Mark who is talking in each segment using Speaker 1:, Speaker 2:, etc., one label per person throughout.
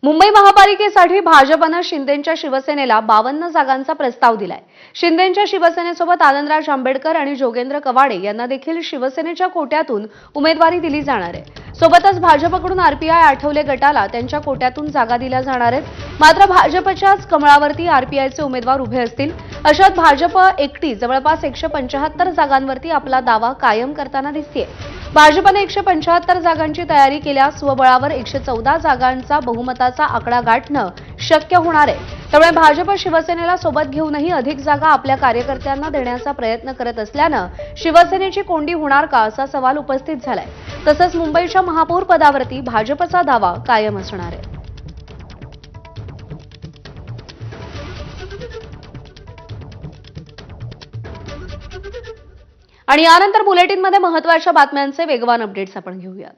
Speaker 1: मुंबई महापालिकेसाठी भाजपने शिंदेंच्या शिवसेनेला 52 जागांचा प्रस्ताव दिलाय। शिंदेंच्या शिवसेनेसोबत आनंदराज आंबेडकर आणि जोगेंद्र कवाडे यांना देखील शिवसेनेच्या कोट्यातून उमेदवारी दिली जाणार आहे। सोबतच भाजपकडून आरपीआय आठवले गटाला त्यांच्या कोट्यातून जागा दिल्या जाणार आहेत। मात्र भाजपच्याच कमळावरती आरपीआयचे उमेदवार उभे असतील। अशात भाजप एकटी जवळपास 175 जागांवरती आपला दावा कायम करताना दिसतेय। भाजपने 175 जागांची तयारी केल्यास स्वबळावर 114 जागांचा बहुमताचा आकडा गाठणं शक्य होणार आहे। त्यामुळे भाजप शिवसेनेला सोबत घेऊनही अधिक जागा आपल्या कार्यकर्त्यांना देण्याचा प्रयत्न करत असल्यानं शिवसेनेची कोंडी होणार का असा सवाल उपस्थित झालाय। तसंच मुंबईच्या महापौर पदावरती भाजपचा दावा कायम असणार आहे। आणि यानंतर बुलेटिनमध्ये महत्त्वाच्या बातम्यांचे वेगवान अपडेट्स आपण घेऊया।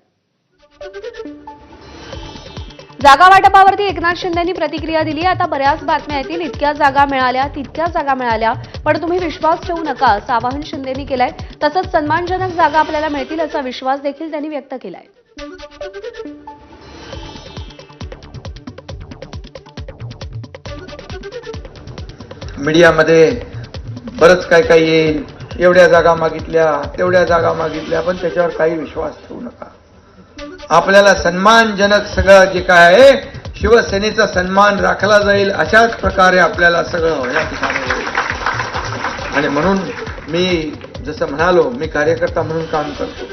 Speaker 1: जागा वाटपावरती एकनाथ शिंदेंनी प्रतिक्रिया दिली। आता बऱ्याच बातम्या येतील, इतक्या जागा मिळाल्या तितक्या जागा मिळाल्या, पण तुम्ही विश्वास ठेवू नका असं आवाहन शिंदेंनी केलंय। तसंच सन्मानजनक जागा आपल्याला मिळतील असा विश्वास देखील त्यांनी व्यक्त केलाय।
Speaker 2: मीडियामध्ये बरंच काय येईल, एवढ्या जागा मागितल्या तेवढ्या जागा मागितल्या, पण त्याच्यावर काही विश्वास ठेवू नका। आपल्याला सन्मानजनक सगळं जे काय आहे, शिवसेनेचा सन्मान राखला जाईल अशाच प्रकारे आपल्याला सगळं या ठिकाणी होईल। आणि म्हणून मी जसं म्हणालो, मी कार्यकर्ता म्हणून काम करतो,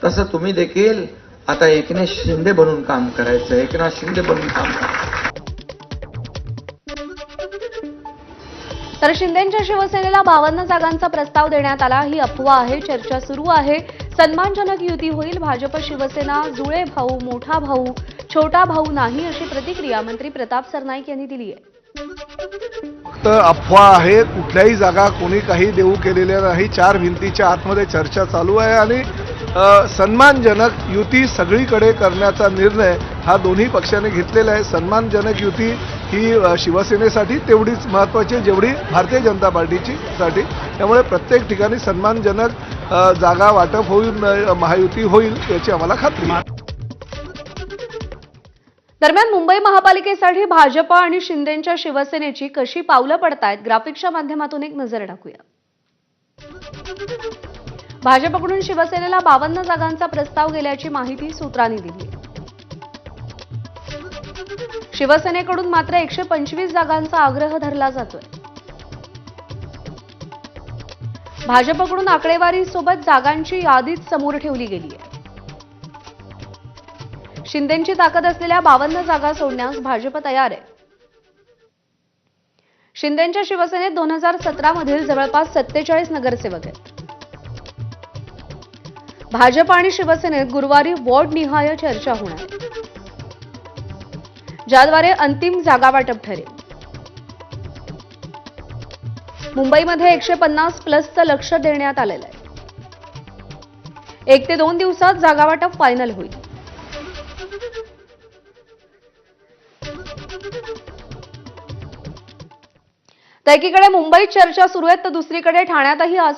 Speaker 2: तसं तुम्ही देखील आता एकनाथ शिंदे बनून काम करायचं, एकनाथ शिंदे बनून काम करायचं।
Speaker 1: तर शिंदेंच्या शिवसेनेला 52 जागांचा प्रस्ताव देण्यात आला, ही अफवा आहे। चर्चा सुरू आहे। सन्मानजनक युती होईल। भाजप शिवसेना जुळे भाऊ, मोठा भाऊ, छोटा भाऊ नाही अशी प्रतिक्रिया मंत्री प्रताप सरनाईक यांनी दिली आहे।
Speaker 3: फक्त अफवा आहे, कुठल्याही जागा कोणी काही देऊ केलेल्या नाही। चार भिंतीच्या आतमध्ये चर्चा चालू आहे आणि सन्मानजनक युती सगळीकडे करण्याचा निर्णय हा दोन्ही पक्षाने घेतलेला आहे। सन्मानजनक युती ही शिवसेनेसाठी तेवढीच महत्त्वाची जेवढी भारतीय जनता पार्टीची साठी। त्यामुळे प्रत्येक ठिकाणी सन्मानजनक जागा वाटप होईल, महायुती होईल याची आम्हाला खात्री आहे।
Speaker 1: दरम्यान मुंबई महापालिकेसाठी भाजप आणि शिंदेंच्या शिवसेनेची कशी पावलं पडतायत, ग्राफिक्सच्या माध्यमातून एक नजर टाकूया। भाजपकडून शिवसेनेला 52 जागांचा प्रस्ताव गेल्याची माहिती सूत्रांनी दिली। शिवसेनेकडून मात्र 125 जागांचा आग्रह धरला जातोय। भाजपकडून आकडेवारीसोबत जागांची यादीच समोर ठेवली गेली आहे। शिंदेंची ताकद असलेल्या 52 जागा सोडण्यास भाजप तयार आहे। शिंदेंच्या शिवसेनेत 2017 मधील जवळपास 47 नगरसेवक आहेत। भाजप आणि शिवसेनेत गुरुवारी वॉर्ड निहाय चर्चा होणार आहे, ज्याद्वारे अंतिम जागा वाटप ठरेल। मुंबईमध्ये 150 प्लसचं लक्ष देण्यात आलेलं आहे। 1 ते 2 दिवसात जागा वाटप फायनल होईल। तर एकीकडे मुंबईत चर्चा सुरू आहेत, तर दुसरीकडे ठाण्यातही आज